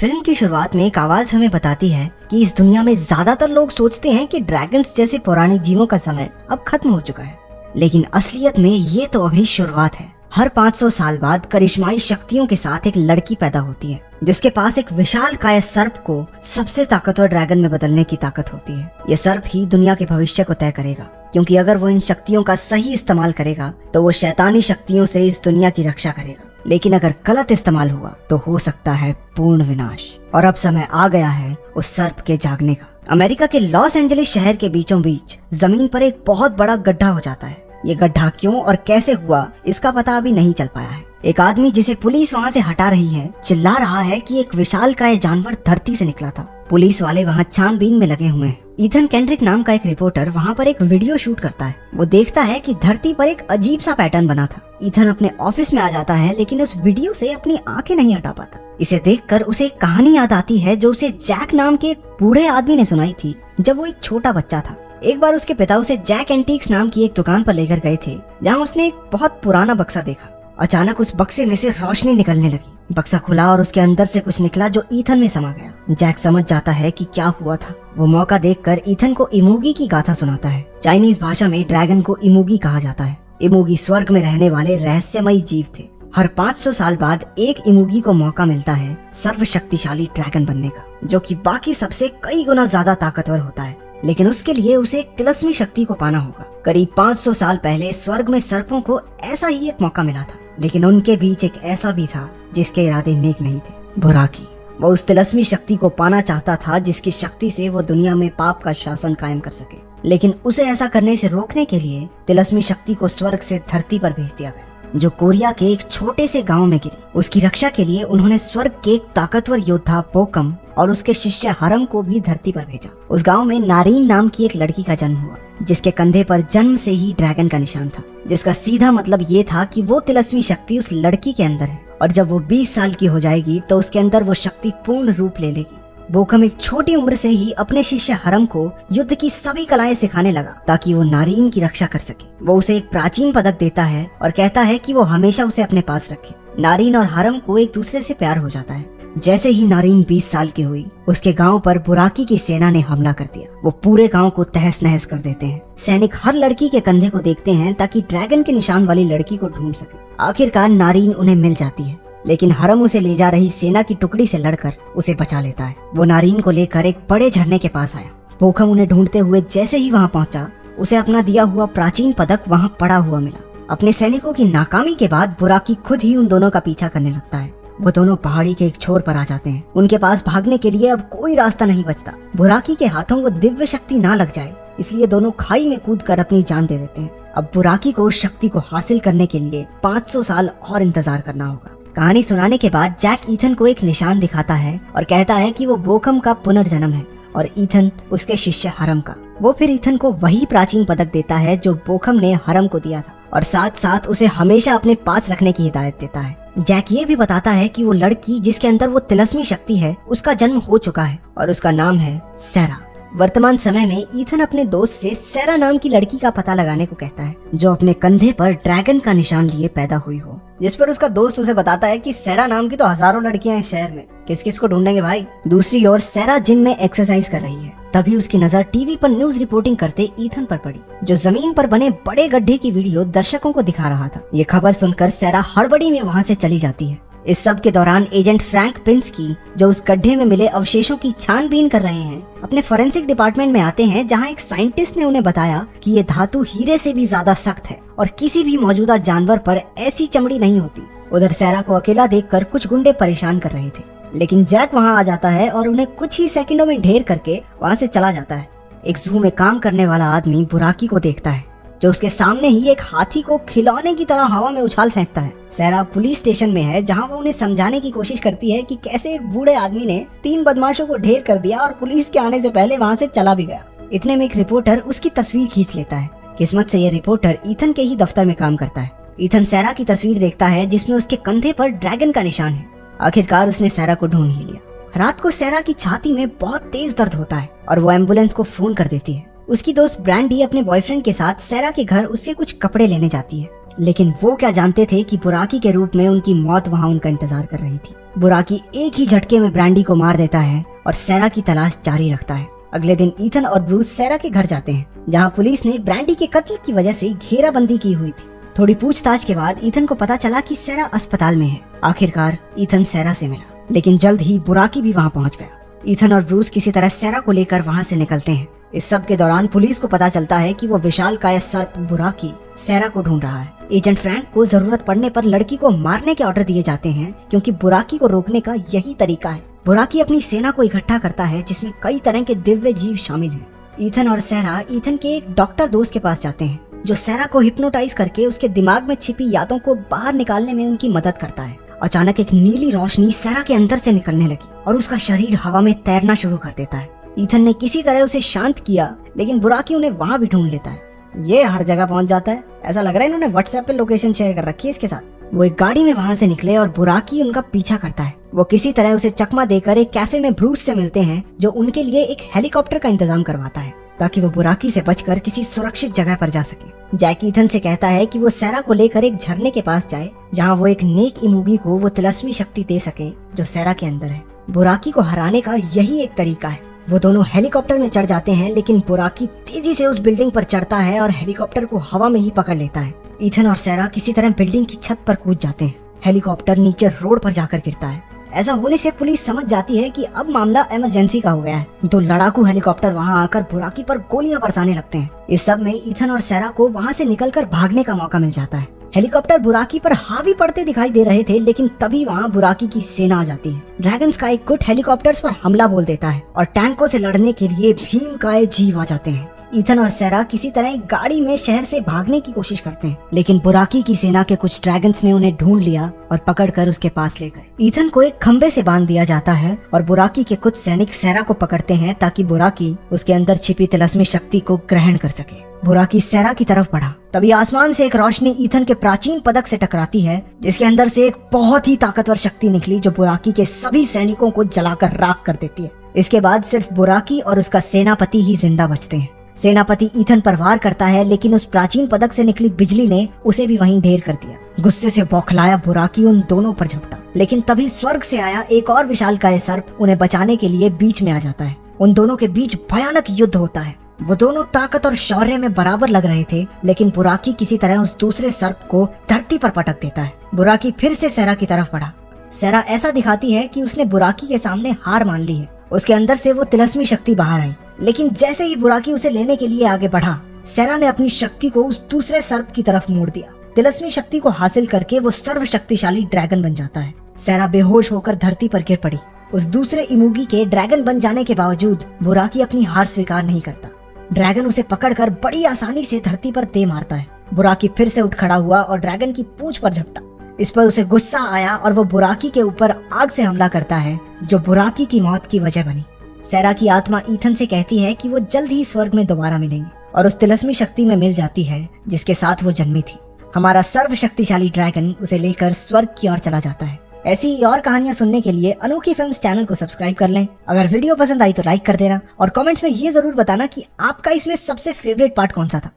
Film की शुरुआत में एक आवाज हमें बताती है कि इस दुनिया में ज्यादातर लोग सोचते हैं कि ड्रैगन्स जैसे पौराणिक जीवों का समय अब खत्म हो चुका है, लेकिन असलियत में ये तो अभी शुरुआत है। हर 500 साल बाद करिश्माई शक्तियों के साथ एक लड़की पैदा होती है जिसके पास एक विशालकाय सर्प को सबसे ताकतवर ड्रैगन में बदलने की ताकत होती है। ये सर्प ही दुनिया के भविष्य को तय करेगा, क्योंकि अगर वो इन शक्तियों का सही इस्तेमाल करेगा तो वो शैतानी शक्तियों से इस दुनिया की रक्षा करेगा, लेकिन अगर गलत इस्तेमाल हुआ तो हो सकता है पूर्ण विनाश। और अब समय आ गया है उस सर्प के जागने का। अमेरिका के लॉस एंजलिस शहर के बीचों बीच जमीन पर एक बहुत बड़ा गड्ढा हो जाता है। ये गड्ढा क्यों और कैसे हुआ इसका पता अभी नहीं चल पाया है। एक आदमी जिसे पुलिस वहाँ से हटा रही है चिल्ला रहा है कि एक विशालकाय जानवर धरती से निकला था। पुलिस वाले वहाँ छानबीन में लगे हुए हैं। ईथन केंड्रिक नाम का एक रिपोर्टर वहाँ पर एक वीडियो शूट करता है। वो देखता है कि धरती पर एक अजीब सा पैटर्न बना था। ईथन अपने ऑफिस में आ जाता है, लेकिन उस वीडियो से अपनी आंखें नहीं हटा पाता। इसे देखकर उसे एक कहानी याद आती है जो उसे जैक नाम के एक बूढ़े आदमी ने सुनाई थी जब वो एक छोटा बच्चा था। एक बार उसके पिता उसे जैक एंटीक्स नाम की एक दुकान पर लेकर गए थे, जहाँ उसने एक बहुत पुराना बक्सा देखा। अचानक उस बक्से में से रोशनी निकलने लगी। बक्सा खुला और उसके अंदर से कुछ निकला जो ईथन में समा गया। जैक समझ जाता है कि क्या हुआ था। वो मौका देखकर ईथन को इमोगी की गाथा सुनाता है। चाइनीज भाषा में ड्रैगन को इमोगी कहा जाता है। इमोगी स्वर्ग में रहने वाले रहस्यमयी जीव थे। हर 500 साल बाद एक इमोगी को मौका मिलता है सर्वशक्तिशाली ड्रैगन बनने का, जो कि बाकी सबसे कई गुना ज्यादा ताकतवर होता है, लेकिन उसके लिए उसे एक तिलस्मी शक्ति को पाना होगा। करीब 500 साल पहले स्वर्ग में सर्पों को ऐसा ही एक मौका मिला था, लेकिन उनके बीच एक ऐसा भी था जिसके इरादे नेक नहीं थे, बुराकी। वो उस तिलस्मी शक्ति को पाना चाहता था जिसकी शक्ति से वो दुनिया में पाप का शासन कायम कर सके, लेकिन उसे ऐसा करने से रोकने के लिए तिलस्मी शक्ति को स्वर्ग से धरती पर भेज दिया गया, जो कोरिया के एक छोटे से गांव में गिरी। उसकी रक्षा के लिए उन्होंने स्वर्ग के एक ताकतवर योद्धा बोकम और उसके शिष्य हरम को भी धरती पर भेजा। उस गांव में नारीन नाम की एक लड़की का जन्म हुआ, जिसके कंधे पर जन्म से ही ड्रैगन का निशान था, जिसका सीधा मतलब ये था कि वो तिलस्मी शक्ति उस लड़की के अंदर है, और जब वो 20 साल की हो जाएगी तो उसके अंदर वो शक्ति पूर्ण रूप ले लेगी। बोकम एक छोटी उम्र से ही अपने शिष्य हरम को युद्ध की सभी कलाएं सिखाने लगा ताकि वो नारीन की रक्षा कर सके। वो उसे एक प्राचीन पदक देता है और कहता है कि वो हमेशा उसे अपने पास रखे। नारीन और हरम को एक दूसरे से प्यार हो जाता है। जैसे ही नारीन 20 साल की हुई, उसके गांव पर बुराकी की सेना ने हमला कर दिया। वो पूरे गांव को तहस नहस कर देते हैं। सैनिक हर लड़की के कंधे को देखते हैं ताकि ड्रैगन के निशान वाली लड़की को ढूंढ सके। आखिरकार नारीन उन्हें मिल जाती है, लेकिन हरम उसे ले जा रही सेना की टुकड़ी से लड़कर उसे बचा लेता है। वो नारीन को लेकर एक बड़े झरने के पास आया। बोकम उन्हें ढूंढते हुए जैसे ही वहाँ पहुँचा, उसे अपना दिया हुआ प्राचीन पदक वहाँ पड़ा हुआ मिला। अपने सैनिकों की नाकामी के बाद बुराकी खुद ही उन दोनों का पीछा करने लगता है। वो दोनों पहाड़ी के एक छोर पर आ जाते हैं। उनके पास भागने के लिए अब कोई रास्ता नहीं बचता। बुराकी के हाथों वो दिव्य शक्ति ना लग जाए, इसलिए दोनों खाई में कूदकर अपनी जान दे देते हैं। अब बुराकी को उस शक्ति को हासिल करने के लिए 500 साल और इंतजार करना होगा। कहानी सुनाने के बाद जैक ईथन को एक निशान दिखाता है और कहता है कि वो बोकम का पुनर्जन्म है और ईथन उसके शिष्य हरम का। वो फिर ईथन को वही प्राचीन पदक देता है जो बोकम ने हरम को दिया था, और साथ साथ उसे हमेशा अपने पास रखने की हिदायत देता है। जैक ये भी बताता है कि वो लड़की जिसके अंदर वो तिलस्मी शक्ति है, उसका जन्म हो चुका है और उसका नाम है सैरा। वर्तमान समय में ईथन अपने दोस्त से सैरा नाम की लड़की का पता लगाने को कहता है, जो अपने कंधे पर ड्रैगन का निशान लिए पैदा हुई हो। जिस पर उसका दोस्त उसे बताता है कि सैरा नाम की तो हजारों लड़कियां हैं शहर में, किस किस को ढूंढेंगे भाई। दूसरी ओर सैरा जिम में एक्सरसाइज कर रही है। तभी उसकी नजर टीवी पर न्यूज रिपोर्टिंग करते ईथन पर पड़ी, जो जमीन पर बने बड़े गड्ढे की वीडियो दर्शकों को दिखा रहा था। ये खबर सुनकर सैरा हड़बड़ी में वहाँ से चली जाती है। इस सब के दौरान एजेंट फ्रैंक पिंस्की, जो उस गड्ढे में मिले अवशेषों की छानबीन कर रहे हैं, अपने फोरेंसिक डिपार्टमेंट में आते हैं, जहां एक साइंटिस्ट ने उन्हें बताया कि ये धातु हीरे से भी ज्यादा सख्त है और किसी भी मौजूदा जानवर पर ऐसी चमड़ी नहीं होती। उधर सैरा को अकेला देखकर कुछ गुंडे परेशान कर रहे थे, लेकिन जैक वहां आ जाता है और उन्हें कुछ ही सेकंडों में ढेर करके वहां से चला जाता है। एक जू में काम करने वाला आदमी बुराकी को देखता है, जो उसके सामने ही एक हाथी को खिलौने की तरह हवा में उछाल फेंकता है। सैरा पुलिस स्टेशन में है, जहां वो उन्हें समझाने की कोशिश करती है कि कैसे एक बूढ़े आदमी ने 3 बदमाशों को ढेर कर दिया और पुलिस के आने से पहले वहां से चला भी गया। इतने में एक रिपोर्टर उसकी तस्वीर खींच लेता है। किस्मत से ये रिपोर्टर ईथन के ही दफ्तर में काम करता है। ईथन सैरा की तस्वीर देखता है जिसमें उसके कंधे पर ड्रैगन का निशान है। आखिरकार उसने सैरा को ढूंढ ही लिया। रात को सैरा की छाती में बहुत तेज दर्द होता है और वो एम्बुलेंस को फोन कर देती है। उसकी दोस्त ब्रांडी अपने बॉयफ्रेंड के साथ सैरा के घर उसके कुछ कपड़े लेने जाती है, लेकिन वो क्या जानते थे कि बुराकी के रूप में उनकी मौत वहाँ उनका इंतजार कर रही थी। बुराकी एक ही झटके में ब्रैंडी को मार देता है और सैरा की तलाश जारी रखता है। अगले दिन ईथन और ब्रूस सैरा के घर जाते हैं, जहां पुलिस ने ब्रैंडी के कत्ल की वजह से घेराबंदी की हुई थी। थोड़ी पूछताछ के बाद ईथन को पता चला कि सैरा अस्पताल में है। आखिरकार ईथन सैरा से मिला, लेकिन जल्द ही बुराकी भी वहां पहुंच गया। ईथन और ब्रूस किसी तरह सैरा को लेकर वहां से निकलते हैं। इस सब के दौरान पुलिस को पता चलता है कि वो विशालकाय सर्प बुराकी सैरा को ढूंढ रहा है। एजेंट फ्रैंक को जरूरत पड़ने पर लड़की को मारने के ऑर्डर दिए जाते हैं, क्योंकि बुराकी को रोकने का यही तरीका है। बुराकी अपनी सेना को इकट्ठा करता है, जिसमें कई तरह के दिव्य जीव शामिल हैं। ईथन और सैरा ईथन के एक डॉक्टर दोस्त के पास जाते हैं, जो सैरा को हिप्नोटाइज करके उसके दिमाग में छिपी यादों को बाहर निकालने में उनकी मदद करता है। अचानक एक नीली रोशनी सैरा के अंदर से निकलने लगी और उसका शरीर हवा में तैरना शुरू कर देता है। ईथन ने किसी तरह उसे शांत किया, लेकिन बुराकी उन्हें वहाँ भी ढूंढ लेता है। ये हर जगह पहुंच जाता है। ऐसा लग रहा है इन्होंने व्हाट्सएप पे लोकेशन शेयर कर रखी है इसके साथ। वो एक गाड़ी में वहाँ से निकले और बुराकी उनका पीछा करता है। वो किसी तरह उसे चकमा देकर एक कैफे में ब्रूस से मिलते हैं, जो उनके लिए एक हेलीकॉप्टर का इंतजाम करवाता है, ताकि वो बुराकी से बचकर किसी सुरक्षित जगह पर जा सके। जैक ईथन से कहता है कि वो सैरा को लेकर एक झरने के पास जाए, जहाँ वो एक नेक इमूगी को वो तिलस्मी शक्ति दे सके जो सैरा के अंदर है। बुराकी को हराने का यही एक तरीका है। वो दोनों हेलीकॉप्टर में चढ़ जाते हैं, लेकिन बुराकी तेजी से उस बिल्डिंग पर चढ़ता है और हेलीकॉप्टर को हवा में ही पकड़ लेता है। ईथन और सैरा किसी तरह बिल्डिंग की छत पर कूद जाते हैं। हेलीकॉप्टर नीचे रोड पर जाकर गिरता है। ऐसा होने से पुलिस समझ जाती है कि अब मामला इमरजेंसी का हो गया है। तो लड़ाकू हेलीकॉप्टर वहां आकर बुराकी पर गोलियां बरसाने लगते हैं। इस सब में ईथन और सैरा को वहां से निकलकर भागने का मौका मिल जाता है। हेलीकॉप्टर बुराकी पर हावी पड़ते दिखाई दे रहे थे, लेकिन तभी वहां बुराकी की सेना आ जाती है। ड्रैगन स्काई गुट हेलीकॉप्टर्स पर हमला बोल देता है और टैंकों से लड़ने के लिए भीमकाय जीव आ जाते हैं। ईथन और सैरा किसी तरह एक गाड़ी में शहर से भागने की कोशिश करते हैं, लेकिन बुराकी की सेना के कुछ ड्रैगन्स ने उन्हें ढूंढ लिया और पकड़कर उसके पास ले गए। ईथन को एक खंबे से बांध दिया जाता है और बुराकी के कुछ सैनिक सैरा को पकड़ते हैं, ताकि बुराकी उसके अंदर छिपी तिलस्मी शक्ति को ग्रहण कर सके। बुराकी सैरा की तरफ बढ़ा, तभी आसमान से एक रोशनी ईथन के प्राचीन पदक से टकराती है, जिसके अंदर से एक बहुत ही ताकतवर शक्ति निकली, जो बुराकी के सभी सैनिकों को जलाकर राख कर देती है। इसके बाद सिर्फ बुराकी और उसका सेनापति ही जिंदा बचते हैं। सेनापति ईथन पर वार करता है, लेकिन उस प्राचीन पदक से निकली बिजली ने उसे भी वहीं ढेर कर दिया। गुस्से से बौखलाया बुराकी उन दोनों पर झपटा, लेकिन तभी स्वर्ग से आया एक और विशालकाय सर्प उन्हें बचाने के लिए बीच में आ जाता है। उन दोनों के बीच भयानक युद्ध होता है। वो दोनों ताकत और शौर्य में बराबर लग रहे थे, लेकिन बुराकी किसी तरह उस दूसरे सर्प को धरती पर पटक देता है। बुराकी फिर से सैरा की तरफ बढ़ा। सैरा ऐसा दिखाती है कि उसने बुराकी के सामने हार मान ली है। उसके अंदर से वो तिलस्मी शक्ति बाहर आई, लेकिन जैसे ही बुराकी उसे लेने के लिए आगे बढ़ा, सैरा ने अपनी शक्ति को उस दूसरे सर्प की तरफ मोड़ दिया। तिलस्मी शक्ति को हासिल करके वो सर्वशक्तिशाली ड्रैगन बन जाता है। सैरा बेहोश होकर धरती पर गिर पड़ी। उस दूसरे इमूगी के ड्रैगन बन जाने के बावजूद बुराकी अपनी हार स्वीकार नहीं करता। ड्रैगन उसे पकड़कर बड़ी आसानी से धरती पर दे मारता है। बुराकी फिर से उठ खड़ा हुआ और ड्रैगन की पूंछ पर झपटा। इस पर उसे गुस्सा आया और वो बुराकी के ऊपर आग से हमला करता है, जो बुराकी की मौत की वजह बनी। सैरा की आत्मा ईथन से कहती है कि वो जल्द ही स्वर्ग में दोबारा मिलेंगे और उस तिलस्मी शक्ति में मिल जाती है जिसके साथ वो जन्मी थी। हमारा सर्वशक्तिशाली ड्रैगन उसे लेकर स्वर्ग की ओर चला जाता है। ऐसी ही और कहानियां सुनने के लिए अनोखी फिल्म्स चैनल को सब्सक्राइब कर लें। अगर वीडियो पसंद आई तो लाइक कर देना और कमेंट्स में ये जरूर बताना कि आपका इसमें सबसे फेवरेट पार्ट कौन सा था।